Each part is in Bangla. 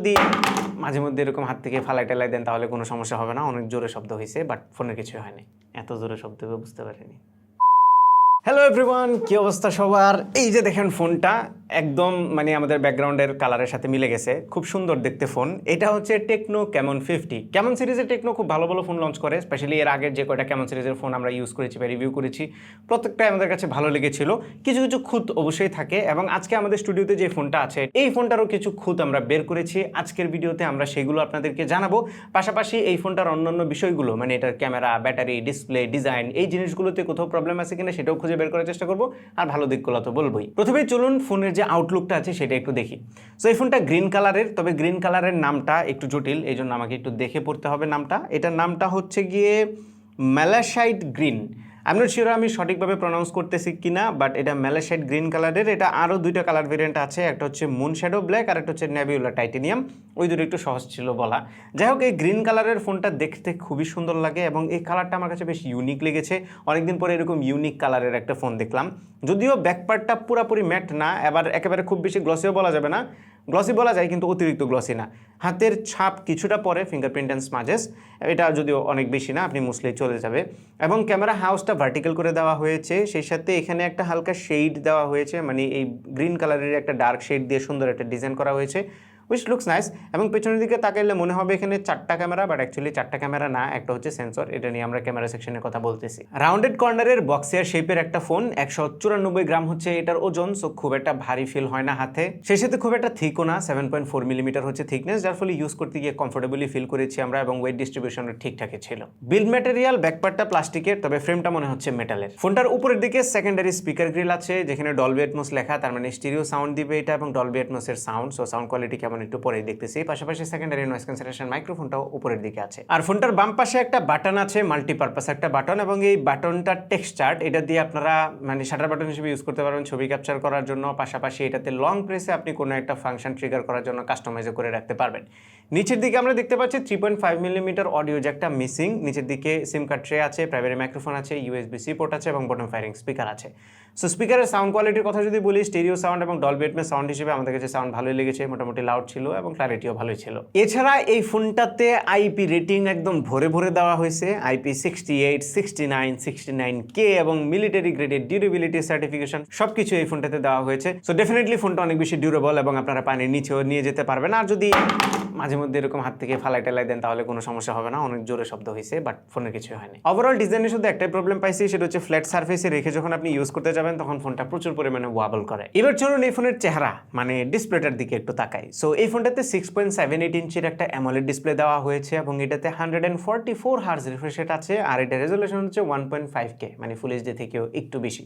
যদি মাঝে মধ্যে এরকম হাত থেকে ফালাই টেলাই দেন তাহলে কোনো সমস্যা হবে না। অনেক জোরে শব্দ হয়েছে, বাট ফোনের কিছু হয়নি। এত জোরে শব্দ বুঝতে পারিনি। হ্যালো এভরিওয়ান, কি অবস্থা সবার? এই যে দেখেন ফোনটা একদম আমাদের ব্যাকগ্রাউন্ডের কালারের সাথে মিলে গেছে। খুব সুন্দর দেখতে ফোন। এটা হচ্ছে টেকনো ক্যামন 50। ক্যামন সিরিজের টেকনো খুব ভালো ভালো ফোন লঞ্চ করে, স্পেশালি এর আগের যে কয়টা ক্যামন সিরিজের ফোন আমরা ইউজ করেছি বা রিভিউ করেছি, প্রত্যেকটাই আমাদের কাছে ভালো লেগেছিল। কিছু কিছু খুঁত অবশ্যই থাকে, এবং আজকে আমাদের স্টুডিওতে যে ফোনটা আছে এই ফোনটারও কিছু খুঁত আমরা বের করেছি। আজকের ভিডিওতে আমরা সেগুলো আপনাদেরকে জানাবো। পাশাপাশি এই ফোনটার অন্যান্য বিষয়গুলো, এটার ক্যামেরা, ব্যাটারি, ডিসপ্লে, ডিজাইন, এই জিনিসগুলোতে কোথাও প্রবলেম আছে কিনা সেটাও খুঁজে বের করার চেষ্টা করবো। আর ভালো দিকগুলো তো বলবোই। প্রথমেই চলুন ফোনের যে আউটলুকটা আছে সেটা একটু দেখি। সো এই ফোনটা গ্রিন কালারের, তবে গ্রিন কালারের নামটা একটু জটিল, এই জন্য আমাকে একটু দেখে পড়তে হবে নামটা। এটার নামটা হচ্ছে গিয়ে ম্যালাসাইট গ্রিন। আমি নট শিওর আমি সঠিকভাবে প্রনাউন্স করতেছি কিনা, বাট এটা ম্যালাসাইট গ্রিন কালারের। এটা আরও দুইটা কালার ভেরিয়েন্ট আছে, একটা হচ্ছে মুন শ্যাডো ব্ল্যাক আর একটা হচ্ছে নেভিউলা টাইটেনিয়াম। ওই দুটো একটু সহজ ছিল বলা। যাই হোক, এই গ্রিন কালারের ফোনটা দেখতে খুবই সুন্দর লাগে এবং এই কালারটা আমার কাছে বেশ ইউনিক লেগেছে। অনেকদিন পরে এরকম ইউনিক কালারের একটা ফোন দেখলাম। যদিও ব্যাকপার্টটা পুরোপুরি ম্যাট না, এবার একেবারে খুব বেশি গ্লসিও বলা যাবে না, গ্লসি বলা যায় কিন্তু অতিরিক্ত গ্লসি না। হাতের ছাপ কিছুটা পরে, ফিঙ্গারপ্রিন্ট অ্যান্ড স্মাজেস, এটা যদিও অনেক বেশি না, আপনি মুছলেই চলে যাবে। এবং ক্যামেরা হাউসটা ভার্টিক্যাল করে দেওয়া হয়েছে, সেই সাথে এখানে একটা হালকা শেড দেওয়া হয়েছে, এই গ্রিন কালারের একটা ডার্ক শেড দিয়ে সুন্দর একটা ডিজাইন করা হয়েছে, উইচ লুকস নাইস। এবং পেছনের দিকে তাকাইলে মনে হবে এখানে 4টা ক্যামেরা, বাট অ্যাকচুয়ালি 4টা ক্যামেরা না, একটা হচ্ছে সেন্সর। এটা নিয়ে আমরা ক্যামেরা সেকশনের কথা বলতেছি। রাউন্ডেড কর্নারের বক্সিয়ার শেপের একটা ফোন, 194 গ্রাম হচ্ছে এটার ওজন, সো খুব একটা ভারী ফিল হয় না হাতে। সেই সাথে খুব একটা থিকও না, 7.4 মিলিমিটার হচ্ছে থিকনেস, যার ফলে ইউজ করতে গিয়ে কমফোর্টেবলি ফিল করেছি আমরা, এবং ওয়েট ডিস্ট্রিবিউশনের ঠিকঠাকই ছিল। বিল্ড ম্যাটেরিয়াল ব্যাকপার্টটা প্লাস্টিকের, তবে ফ্রেমটা মনে হচ্ছে মেটালের। ফোনটার উপরের দিকে সেকেন্ডারি স্পিকার গ্রিল আছে, যেখানে ডলবি অ্যাটমস লেখা, তার স্টিরিও সাউন্ড দিবে এটা, এবং ডলবি অ্যাটমসের সাউন্ড, সো সাউন্ড কোয়ালিটি কেমন একটু পরেই দেখতেছি। পাশাপাশি সেকেন্ডারি নয়েজ ক্যান্সেলেশন মাইক্রোফোনটাও উপরের দিকে আছে। আর ফোনটার বাম পাশে একটা বাটন আছে, মাল্টিপারপাস একটা বাটন, এবং এই বাটনটার টেক্সচার, এটা দিয়ে আপনারা শাটার বাটন হিসেবে ইউজ করতে পারবেন ছবি ক্যাপচার করার জন্য। পাশাপাশি এটাতে লং প্রেসে আপনি কোনো একটা ফাংশন ট্রিগার করার জন্য কাস্টমাইজও করে রাখতে পারবেন। নিচের দিকে আমরা দেখতে পাচ্ছি 3.5 মিলিমিটার অডিও জ্যাকটা মিসিং। নিচের দিকে সিম কার্ড ট্রে আছে, প্রাইমারি মাইক্রোফোন আছে, USB-C পোর্ট আছে, এবং বটম ফায়ারিং স্পিকার আছে। সো স্পিকারের সাউন্ড কোয়ালিটির কথা যদি বলি, স্টেরিও সাউন্ড এবং ডলবি অ্যাটমস সাউন্ড হিসেবে আমাদের কাছে সাউন্ড ভালোই লেগেছে, মোটামুটি লাউড ছিল এবং ক্ল্যারিটিও ভালোই ছিল। এছাড়া এই ফোনটাতে আইপি রেটিং একদম ভরে ভরে দেওয়া হয়েছে, IP 68, 69, 69K এবং মিলিটারি গ্রেডের ডিউরেবিলিটি সার্টিফিকেশন সবকিছু এই ফোনটাতে দেওয়া হয়েছে। সো ডেফিনেটলি ফোনটা অনেক বেশি ডিউরেবল, এবং আপনারা পানির নিচেও নিয়ে যেতে পারবেন। আর যদি মাঝে মধ্যে এরকম হাত থেকে ফালাই টেলাই দেন তাহলে কোনো সমস্যা হবে না। অনেক জোরে শব্দ হয়েছে, বাট ফোনের কিছু হয়নি। ওভারঅল ডিজাইনে শুধু একটাই প্রবলেম পাইছি, সেটা হচ্ছে ফ্ল্যাট সার্ফেসে রেখে যখন আপনি ইউজ করতে যাবেন তখন ফোনটা প্রচুর পরিমাণে ওয়াবল করে। এবার চলুন এই ফোনের চেহারা ডিসপ্লেটার দিকে একটু তাকাই। সো এই ফোনটাতে 6.78 ইঞ্চির একটা অ্যামোলেড ডিসপ্লে দেওয়া হয়েছে, এবং এটাতে 144 হার্জ রিফ্রেশ রেট আছে, আর এটা রেজোলিউশন হচ্ছে 1.5K, ফুল এইচডি থেকেও একটু বেশি।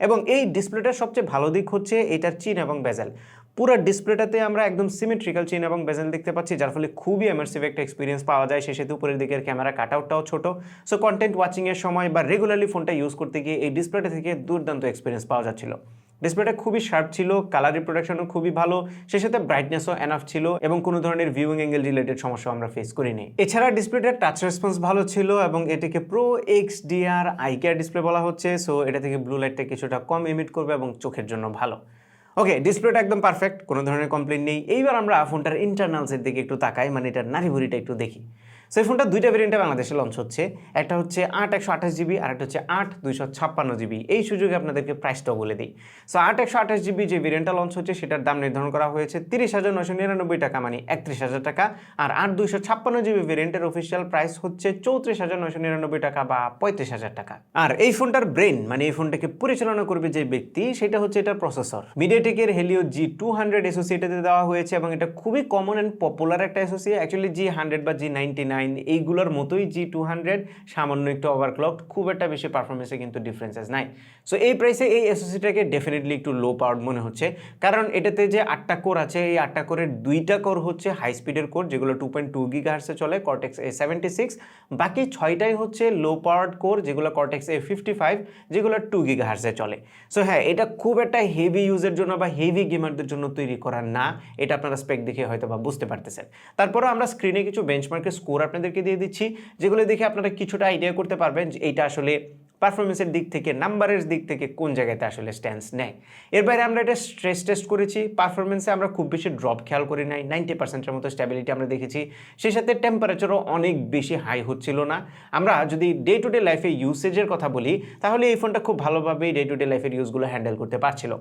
এবং এই ডিসপ্লেটার সবচেয়ে ভালো দিক হচ্ছে এটার চিন এবং বেজেল। পুরো ডিসপ্লেটাতে আমরা একদম সিমেট্রিক্যাল চিন এবং বেজেল দেখতে পাচ্ছি, যার ফলে খুবই ইমার্সিভ একটা এক্সপিরিয়েন্স পাওয়া যায়। সেই সাথে উপরের দিকের ক্যামেরা কাটআউটটাও ছোট, সো কন্টেন্ট ওয়াচিংয়ের সময় বা রেগুলারলি ফোনটা ইউজ করতে গিয়ে এই ডিসপ্লেটা থেকে দুর্দান্ত এক্সপিরিয়েন্স পাওয়া যাচ্ছিল। ডিসপ্লেটা খুবই শার্প ছিল, কালার রিপ্রোডাকশনও খুবই ভালো, সেই সাথে ব্রাইটনেসও এনাফ ছিল, এবং কোনো ধরনের ভিউইং অ্যাঙ্গেল রিলেটেড সমস্যা আমরা ফেস করিনি। এছাড়া ডিসপ্লেটার টাচ রেসপন্স ভালো ছিল, এবং এটাকে pro XDR eye care display বলা হচ্ছে, সো এটা থেকে ব্লু লাইটটা কিছুটা কম ইমিট করবে এবং চোখের জন্য ভালো। ওকে, ডিসপ্লেটা একদম পারফেক্ট, কোনো ধরনের কমপ্লেন নেই। এইবার আমরা ফোনটার ইন্টারনালসের দিকে একটু তাকাই, এটার নাড়িভুড়িটা একটু দেখি। সো এই ফোনটা দুইটা ভেরিয়েন্টে বাংলাদেশে লঞ্চ হচ্ছে, একটা হচ্ছে 8/128GB আর একটা হচ্ছে 8/256GB। এই সুযোগে আপনাদেরকে প্রাইসটাও বলে দিই। সো 8/128GB যে ভেরিয়েন্টটা লঞ্চ হচ্ছে সেটার দাম নির্ধারণ করা হয়েছে 30,999 টাকা, 31,000 টাকা। আর 8/256GB ভেরিয়েন্টের অফিসিয়াল প্রাইস হচ্ছে 34,999 টাকা বা 35,000 টাকা। আর এই ফোনটার ব্রেন, এই ফোনটাকে পরিচালনা করবে যে ব্যক্তি, সেটা হচ্ছে এটার প্রসেসর। মিডিয়াটেকের হেলিও G200 SoC এটাতে দেওয়া হয়েছে, এবং এটা খুবই কমন অ্যান্ড পপুলার একটা SoC। অ্যাকচুয়ালি G100 বা G99 এইগুলোর মতোই G200 সামান্য একটু ওভারক্লকড, খুব একটা বেশি পারফরমেন্সে কিন্তু ডিফারেন্সেস নাই। সো এই প্রাইসে এই SoCটাকে ডেফিনেটলি একটু লো পাওয়ার মনে হচ্ছে, কারণ এটাতে যে 8টা কোর আছে, এই 8টা কোরের 2টা কোর হচ্ছে হাই স্পিডের কোর, যেগুলো 2.2 GHz চলে, Cortex A76। বাকি 6টাই হচ্ছে লো পাওয়ার্ড কোর, যেগুলো Cortex A55, যেগুলো 2 GHz চলে। সো হ্যাঁ, এটা খুব একটা হেভি ইউজের জন্য বা হেভি গেমারদের জন্য তৈরি করা না, এটা আপনারা স্পেক দেখে হয়তো বা বুঝতে পারতেছেন। তারপরে আমরা স্ক্রিনে কিছু বেঞ্চমার্কের স্কোর আপনাদেরকে দিয়ে দিচ্ছি, যেগুলো দেখে আপনারা কিছুটা আইডিয়া করতে পারবেন যে এইটা আসলে পারফরমেন্সের দিক থেকে, নাম্বারের দিক থেকে কোন জায়গাতে আসলে স্ট্যান্স নেয়। এর বাইরে আমরা এটা স্ট্রেস টেস্ট করেছি, পারফরমেন্সে আমরা খুব বেশি ড্রপ খেয়াল করি নাই, 90%-এর মতো স্ট্যাবিলিটি আমরা দেখেছি। সেই সাথে টেম্পারেচারও অনেক বেশি হাই হচ্ছিল না। আমরা যদি ডে টু ডে লাইফে ইউসেজের কথা বলি তাহলে এই ফোনটা খুব ভালোভাবেই ডে টু ডে লাইফের ইউজগুলো হ্যান্ডেল করতে পারছিল।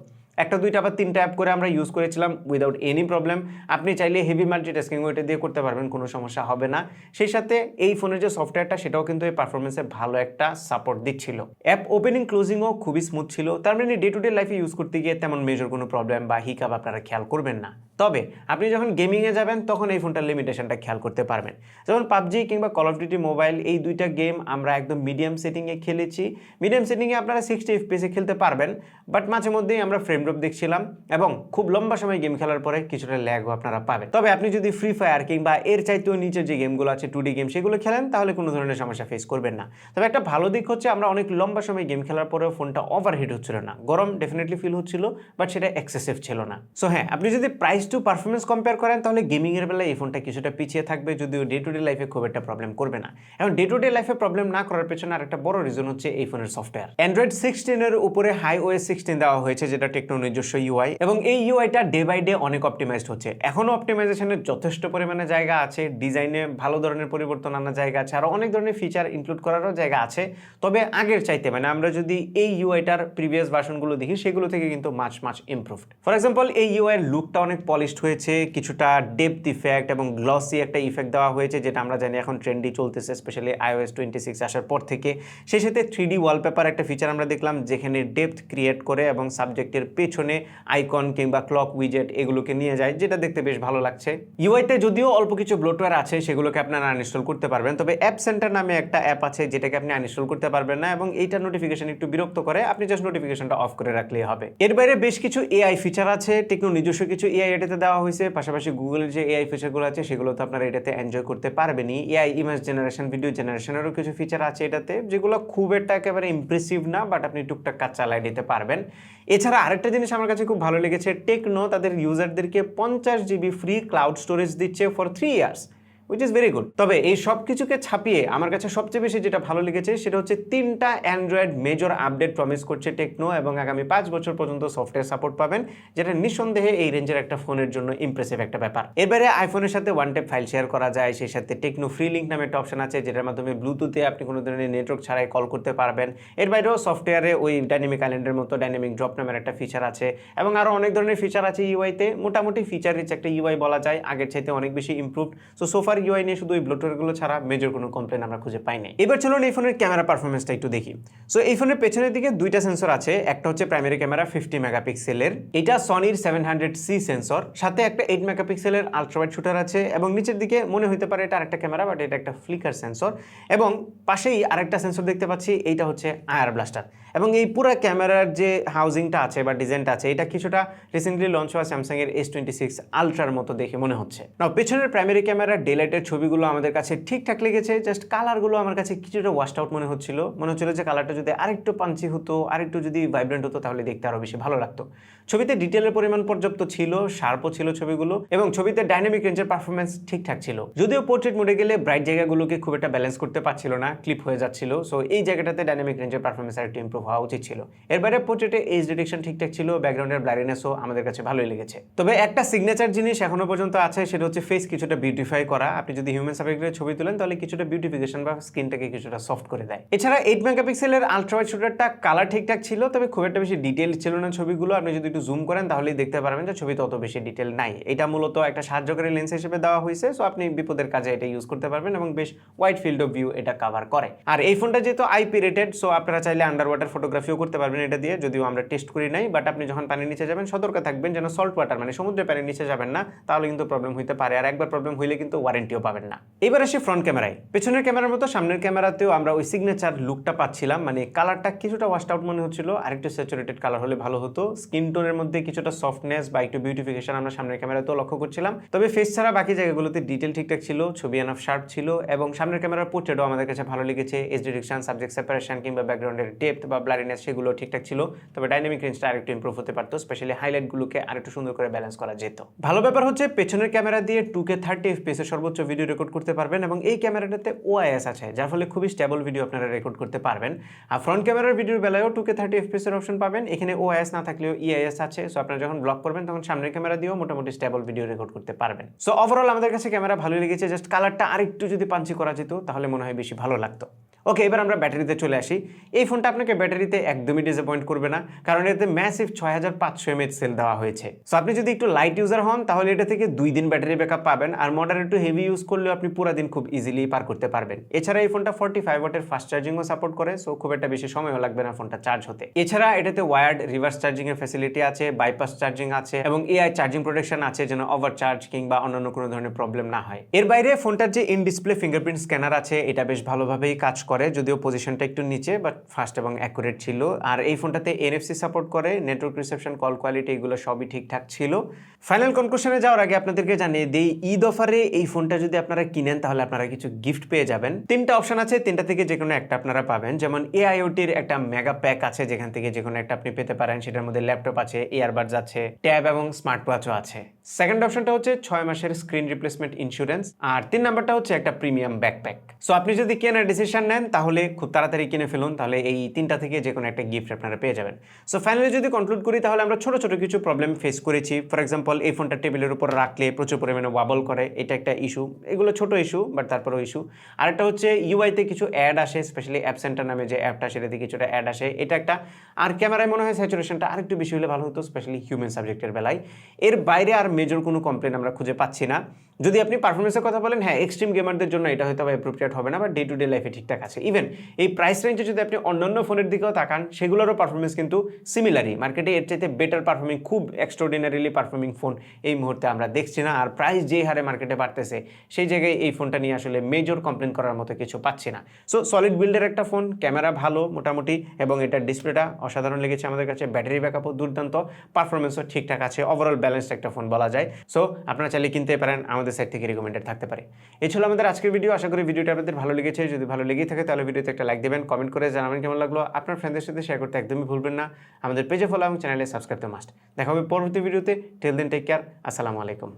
একটা দুইটা বা তিনটা অ্যাপ করে আমরা ইউজ করেছিলাম উইদাউট এনি প্রবলেম। আপনি চাইলে হেভি মাল্টিটাস্কিং ওইটা দিয়ে করতে পারবেন, কোনো সমস্যা হবে না। সেই সাথে এই ফোনের যে সফটওয়্যারটা সেটাও কিন্তু এই পারফরমেন্সে ভালো একটা সাপোর্ট দিচ্ছিল। অ্যাপ ওপেনিং ক্লোজিংও খুবই স্মুথ ছিল। তার মানে ডে টু ডে লাইফে ইউজ করতে গিয়ে তেমন মেজর কোনো প্রবলেম বা হিকাপ আপনারা খেয়াল করবেন না। তবে আপনি যখন গেমিংয়ে যাবেন তখন এই ফোনটার লিমিটেশনটা খেয়াল করতে পারবেন। যেমন পাবজি কিংবা কল অফ ডিউটি মোবাইল, এই দুইটা গেম আমরা একদম মিডিয়াম সেটিংয়ে খেলেছি। মিডিয়াম সেটিংয়ে আপনারা 60 FPS খেলতে পারবেন, বাট মাঝে মধ্যেই আমরা ফ্রেম ড্রপ দেখছিলাম এবং খুব লম্বা সময় গেম খেলার পরে কিছুটা ল্যাগও আপনারা পাবেন। তবে আপনি যদি ফ্রি ফায়ার কিংবা এর চাইতেও নিচে যে গেমগুলো আছে 2D গেম সেগুলো খেলেন তাহলে কোনো ধরনের সমস্যা ফেস করবেন না। তবে একটা ভালো দিক হচ্ছে আমরা অনেক লম্বা সময় গেম খেলার পরেও ফোনটা ওভারহিট হচ্ছিল না। গরম ডেফিনেটলি ফিল হচ্ছিল, বাট সেটা এক্সেসিভ ছিল না। সো হ্যাঁ, আপনি যদি প্রাইস টু পারফরমেন্স কম্পেয়ার করেন তাহলে গেমিংয়ের বেলায় এই ফোনটা কিছুটা পিছিয়ে থাকবে, যদিও ডে টু ডে লাইফে খুব একটা প্রবলেম করবে না। এখন ডে টু ডে লাইফে প্রবলেম না করার পেছনে আরেকটা বড় রিজন হচ্ছে এই ফোনের সফটওয়্যার। অ্যান্ড্রয়েড 16 এর উপরে iOS 16 দেওয়া হয়েছে, যেটা টেকনো নিজস্ব ইউআই, এবং এই ইউআইটা ডে বাই ডে অনেক অপটিমাইজড হচ্ছে। এখনো অপটিমাইজেশনের যথেষ্ট পরিমাণে জায়গা আছে, ডিজাইনে ভালো ধরনের পরিবর্তন আনার জায়গা আছে, আর অনেক ধরনের ফিচার ইনক্লুড করারও জায়গা আছে। তবে আগের চাইতে মানে আমরা যদি এই ইউআইটার প্রিভিয়াস ভার্সনগুলো দেখি সেগুলো থেকে কিন্তু মাচ ইমপ্রুভড। ফর এক্সাম্পল, এই ইউআইয়ের লুকটা অনেক পলিশড হয়েছে, কিছুটা ডেপথ ইফেক্ট এবং গ্লসি একটা ইফেক্ট দেওয়া হয়েছে, যেটা আমরা জানি এখন ট্রেন্ডি চলতেছে, স্পেশালি iOS 26 আসার পর থেকে। সেই সাথে 3D ওয়ালপেপার একটা ফিচার আমরা দেখলাম, যেখানে ডেপথ ক্রিয়েট করে এবং সাবজেক্টের পেছনে আইকন কিংবা ক্লক উইজেট এগুলোকে নিয়ে যায়, যেটা দেখতে বেশ ভালো লাগছে। ইউআইতে যদিও অল্প কিছু ব্লোটওয়্যার আছে, সেগুলোকে আপনারা আনইনস্টল করতে পারবেন। তবে অ্যাপ সেন্টার নামে একটা অ্যাপ আছে যেটাকে আপনি আনইনস্টল করতে পারবেন না, এবং এইটার নোটিফিকেশন একটু বিরক্ত করে। আপনি জাস্ট নোটিফিকেশনটা অফ করে রাখলেই হবে। এর বাইরে বেশ কিছু এআই ফিচার আছে, টেকনো নিজস্ব কিছু এআই এটাতে দেওয়া হয়েছে, পাশাপাশি গুগলের যে এআই ফিচারগুলো আছে সেগুলো তো আপনারা এটাতে এনজয় করতে পারবেনই। এআই ইমেজ জেনারেশন, ভিডিও জেনারেশনেরও কিছু ফিচার আছে এটাতে, যেগুলো খুব একটা একেবারে ইমপ্রেসিভ না, বাট আপনি টুকটাক কাজ চালাই দিতে পারবেন। এছাড়া আরেকটা জিনিস আমার কাছে খুব ভালো লেগেছে, টেকনো তাদের ইউজারদেরকে 50 GB ফ্রি ক্লাউড স্টোরেজ দিচ্ছে for 3 years, which is very good. তবে এই সব কিছুকে ছাপিয়ে আমার কাছে সবচেয়ে বেশি যেটা ভালো লেগেছে সেটা হচ্ছে 3টা অ্যান্ড্রয়েড মেজর আপডেট প্রমিস করছে টেকনো, এবং আগামী 5 বছর পর্যন্ত সফটওয়্যার সাপোর্ট পাবেন, যেটা নিঃসন্দেহে এই রেঞ্জের একটা ফোনের জন্য ইমপ্রেসিভ একটা ব্যাপার। এবারে আইফোনের সাথে ওয়ান ট্যাপ ফাইল শেয়ার করা যায়, সেই সাথে টেকনো ফ্রি লিঙ্ক নামে একটা অপশন আছে, যেটার মাধ্যমে ব্লুটুথে আপনি কোনো ধরনের নেটওয়ার্ক ছাড়াই কল করতে পারবেন। এর বাইরেও সফটওয়্যারে ওই ডাইনামিক আইল্যান্ডের মতো ডাইনামিক ড্রপ নামের একটা ফিচার আছে, এবং আরও অনেক ধরনের ফিচার আছে ইউআইতে। মোটামুটি ফিচার রিচ একটা ইউআই বলা যায়, আগের চাইতে অনেক বেশি ইমপ্রুভড। সো সোফার ইউআই নিয়ে শুধু গুলো ছাড়া মেজর কোনো কমপ্লেন আমরা খুঁজে পাই নাই। এবার চলুন এই ফোনের ক্যামেরা পারফরমেন্সটা একটু দেখি। সো এই ফোনের পেছনের দিকে দুইটা সেন্সর আছে, একটা হচ্ছে প্রাইমারি ক্যামেরা 50 মেগাপিক্সেলের, এটা সনির 700C সেন্সর, সাথে একটা 8 মেগাপিক্সেলের আলট্রাওয়াইড শুটার আছে, এবং নিচের দিকে মনে হতে পারে এটা আরেকটা ক্যামেরা, বাট এটা একটা ফ্লিকার সেন্সর, এবং পাশেই আরেকটা সেন্সর দেখতে পাচ্ছি, এইটা হচ্ছে আয়ার ব্লাস্টার। এবং এই পুরো ক্যামেরার যে হাউজিংটা আছে বা ডিজাইনটা আছে, এটা কিছুটা রিসেন্টলি লঞ্চ হওয়া স্যামসাং এর S26 আলট্রার মতো দেখে মনে হচ্ছে। নাও পেছনের প্রাইমারি ক্যামেরার ডেলাইটের ছবিগুলো আমাদের কাছে ঠিকঠাক লেগেছে, জাস্ট কালারগুলো আমার কাছে কিছুটা ওয়াশড আউট মনে হচ্ছিল যে কালারটা যদি আরেকটু পাঞ্চি হতো, আরেকটু যদি ভাইব্রেন্ট হতো তাহলে দেখতে আরো বেশি ভালো লাগতো। ছবিতে ডিটেলের পরিমাণ পর্যাপ্ত ছিল, শার্পও ছিল ছবিগুলো, এবং ছবিতে ডাইনামিক রেঞ্জের পারফরমেন্স ঠিকঠাক ছিল। যদিও পোর্ট্রেট মোডে গেলে ব্রাইট জায়গাগুলোকে খুব একটা ব্যালেন্স করতে পারছিল না, ক্লিপ হয়ে যাচ্ছিল। সো এই জায়গাটাতে ডাইনামিক রেঞ্জের পারফরমেন্স আরেকটু ইমপ্রুভ হওয়া উচিত ছিল। এর বাইরে পোর্ট্রেটে এজ ডিটেকশন ঠিকঠাক ছিল, ব্যাকগ্রাউন্ডের ব্লারিনেসও আমাদের কাছে ভালোই লেগেছে। তবে একটা সিগনেচার জিনিস এখনো পর্যন্ত আছে, সেটা হচ্ছে ফেস কিছুটা বিউটিফাই করা। আপনি যদি হিউম্যান সাবজেক্টের ছবি তুলেন তাহলে কিছুটা বিউটিফিকেশন বা স্কিনটাকে কিছুটা সফট করে দেয়। এছাড়া 8 মেগাপিক্সেলের আলট্রাওয়াইড শুটারটা কালার ঠিকঠাক ছিল, তবে খুব একটা বেশি ডিটেইল ছিল না ছবিগুলো। আপনি যদি একটু জুম করেন তাহলেই দেখতে পারবেন যে ছবিতে অত বেশি ডিটেল নাই। এটা মূলত একটা সাহায্যকারী লেন্স হিসেবে দেওয়া হয়েছে, সো আপনি বিপদের কাজে এটা ইউজ করতে পারবেন, এবং বেশ ওয়াইড ফিল্ড অফ ভিউ এটা কভার করে। আর এই ফোনটা যেহেতু আইপি রেটেড, সো আপনারা চাইলে আন্ডার ওয়াটার ফটোগ্রাফিও করতে পারবেন এটা দিয়ে, যদিও আমরা টেস্ট করি নাই। বাট আপনি যখন পানির নিচে যাবেন সতর্ক থাকবেন যেন সল্ট ওয়াটার মানে সমুদ্রের পানির নিচে যাবেন না, তাহলে কিন্তু প্রবলেম হইতে পারে, আর একবার প্রবলেম হইলে কিন্তু ওয়ারেন্টিও পাবেন না। এবার আসি ফ্রন্ট ক্যামেরায়। পেছনের ক্যামেরার মতো সামনের ক্যামেরাতেও আমরা ওই সিগনেচার লুকটা পাচ্ছিলাম, মানে কালারটা কিছুটা ওয়াশড আউট মনে হচ্ছিল, আরেকটু স্যাচুরেটেড কালার হলে ভালো হতো। স্কিন টোনের মধ্যে কিছুটা সফটনেস বা একটু বিউটিফিকেশন আমরা সামনের ক্যামেরাতেও লক্ষ্য করছিলাম। তবে ফেস ছাড়া বাকি জায়গাগুলোতে ডিটেল ঠিকঠাক ছিল, ছবি এনাফ শার্প ছিল, এবং সামনের ক্যামেরার পোর্ট্রেটও আমাদের কাছে ভালো লেগেছে। এজ ডিটেকশন, সাবজেক্ট সেপারেশন কিংবা ব্যাকগ্রাউন্ডের ডেপথ বা ব্লারিনেস সেগুলো ঠিকঠাক ছিল, তবে ডাইনামিক রেঞ্জটা আরেকটু ইমপ্রুভ হতে পারতো, স্পেশালি হাইলাইটগুলোকে আরেকটু সুন্দর করে ব্যালেন্স করা যেত। ভালো ব্যাপার হচ্ছে পেছনের ক্যামেরা দিয়ে 2K 30 FPS এর সর্বোচ্চ ভিডিও রেকর্ড করতে পারবেন এবং এই ক্যামেরাটাতে OIS আছে, যার ফলে খুবই স্টেবল ভিডিও আপনারা রেকর্ড করতে পারবেন। আর ফ্রন্ট ক্যামেরার ভিডিওর বেলায়ও 2K 30 FPS এর অপশন পাবেন। এখানে OIS না থাকলেও EIS আছে, সো আপনারা যখন ব্লগ করবেন তখন সামনের ক্যামেরা দিয়েও মোটামুটি স্টেবল ভিডিও রেকর্ড করতে পারবেন। সো ওভারঅল আমাদের কাছে ক্যামেরা ভালোই লেগেছে, জাস্ট কালারটা আরেকটু যদি পাঞ্চি করা যেত তাহলে মনে হয় বেশি ভালো লাগতো। ওকে, এবার আমরা ব্যাটারিতে চলে আসি। এই ফোনটা আপনাকে ব্যাটারিতে একদমই ডিসঅ্যাপয়েন্ট করবে না, কারণ এতে ম্যাসিভ 6500 mAh সেল দেওয়া হয়েছে। সো আপনি যদি একটু লাইট ইউজার হন তাহলে এটা থেকে 2 দিন ব্যাটারি ব্যাকআপ পাবেন, আর মডারেট টু হেভি ইউজ করলেও আপনি পুরো দিন খুব ইজিলি পার করতে পারবেন। এছাড়া এই ফোনটা 45 ওয়াটের ফাস্ট চার্জিংও সাপোর্ট করে, সো খুব একটা বেশি সময়ও লাগবে না ফোনটা চার্জ হতে। এছাড়া এটাতে ওয়ার্ড রিভার্স চার্জিং এর ফ্যাসিলিটি আছে, বাইপাস চার্জিং আছে এবং AI চার্জিং প্রোটেকশন আছে, যেন ওভারচার্জ কিংবা অন্যান্য কোনো ধরনের প্রবলেম না হয়। এর বাইরে ফোনটার যে ইন ডিসপ্লে ফিঙ্গারপ্রিন্ট স্ক্যানার আছে এটা বেশ ভালোভাবেই কাজ করে, যদিও পজিশনটা একটু নিচে, বাট ফাস্ট এবং অ্যাকুরেট ছিল। আর এই ফোনটাতে NFC সাপোর্ট করে, নেটওয়ার্ক রিসেপশন, কল কোয়ালিটি এগুলো সবই ঠিকঠাক ছিল। ফাইনাল কনক্লুশনে যাওয়ার আগে আপনাদেরকে জানিয়ে দিই, ঈদ অফারে এই ফোনটা যদি আপনারা কিনেন তাহলে আপনারা কিছু গিফট পেয়ে যাবেন। 3টা অপশন আছে, 3টা থেকে যে কোনো একটা আপনারা পাবেন। যেমন AIoTর একটা মেগা প্যাক আছে, যেখান থেকে যে কোনো একটা আপনি পেতে পারেন। সেটার মধ্যে ল্যাপটপ আছে, ইয়ারবাডস আছে, ট্যাব এবং স্মার্ট ওয়াচও আছে। সেকেন্ড অপশনটা হচ্ছে 6 মাসের স্ক্রিন রিপ্লেসমেন্ট ইন্স্যুরেন্স, আর 3 নাম্বারটা হচ্ছে একটা প্রিমিয়াম ব্যাকপ্যাক। সো আপনি যদি কেনার ডিসিশন নেন তাহলে খুব তাড়াতাড়ি কিনে ফেলুন, তাহলে এই 3টা থেকে যে কোনো একটা গিফট আপনারা পেয়ে যাবেন। সো ফাইনালি যদি কনক্লুড করি তাহলে আমরা ছোট ছোট কিছু প্রবলেম ফেস করেছি। ফর এক্সাম্পল, এই ফোনটা টেবিলের উপর রাখলে প্রচুর পরিমাণে ওয়াবল করে, এটা একটা ইস্যু। এগুলো ছোট ইস্যু, বাট তারপরেও ইস্যু। আরেকটা হচ্ছে ইউআইতে কিছু অ্যাড আসে, স্পেশালি অ্যাপ সেন্টার নামে যে অ্যাপটা, সেটাতে কিছুটা অ্যাড আসে, এটা একটা। আর ক্যামেরায় মনে হয় স্যাচুরেশনটা আরেকটু বেশি হলে ভালো হতো, স্পেশালি হিউম্যান সাবজেক্টের বেলায়। এর বাইরে আর মেজর কোনো কমপ্লেন আমরা খুঁজে পাচ্ছি না। যদি আপনি পারফরমেন্সের কথা বলেন, হ্যাঁ এক্সট্রিম গেমারদের জন্য এটা হয়তো অ্যাপ্রোপ্রিয়েট হবে না, বাট ডে টু ডে লাইফে ঠিকঠাক আছে। ইভেন এই প্রাইস রেঞ্জে যদি আপনি অন্যান্য ফোনের দিকেও তাকান, সেগুলোরও পারফরমেন্স কিন্তু সিমিলারই। মার্কেটে এর চাইতে বেটার পারফর্মিং, খুব এক্সট্রাঅর্ডিনারিলি পারফর্মিং ফোন এই মুহূর্তে আমরা দেখছি না। আর প্রাইস যেই হারে মার্কেটে বাড়তেছে, সেই জায়গায় এই ফোনটা নিয়ে আসলে মেজর কমপ্লেন করার মতো কিছু পাচ্ছি না। সো সলিড বিল্ডের একটা ফোন, ক্যামেরা ভালো মোটামুটি, এবং এটার ডিসপ্লেটা অসাধারণ লেগেছে আমাদের কাছে। ব্যাটারি ব্যাকআপও দুর্দান্ত, পারফরমেন্সও ঠিকঠাক আছে। ওভারঅল ব্যালেন্সড একটা ফোন বলা যায়। সো আপনারা চাইলে কিনতে পারেন, আমাদের সাইড থেকে রিকমেন্ডেড থাকতে পারে। এই ছিল আমাদের আজকের ভিডিও। আশা করি ভিডিওটা আপনাদের ভালো লেগেছে। যদি ভালো লেগেই থাকে তাহলে ভিডিওতে একটা লাইক দেবেন, কমেন্ট করে জানাবেন কেমন লাগলো। আপনার ফ্রেন্ডদের সাথে শেয়ার করতে একদমই ভুলবেন না। আমাদের পেজে ফলো এবং চ্যানেলে সাবস্ক্রাইব তো মাস্ট। দেখা হবে পরবর্তী ভিডিওতে। Till then take care. আসসালামু আলাইকুম।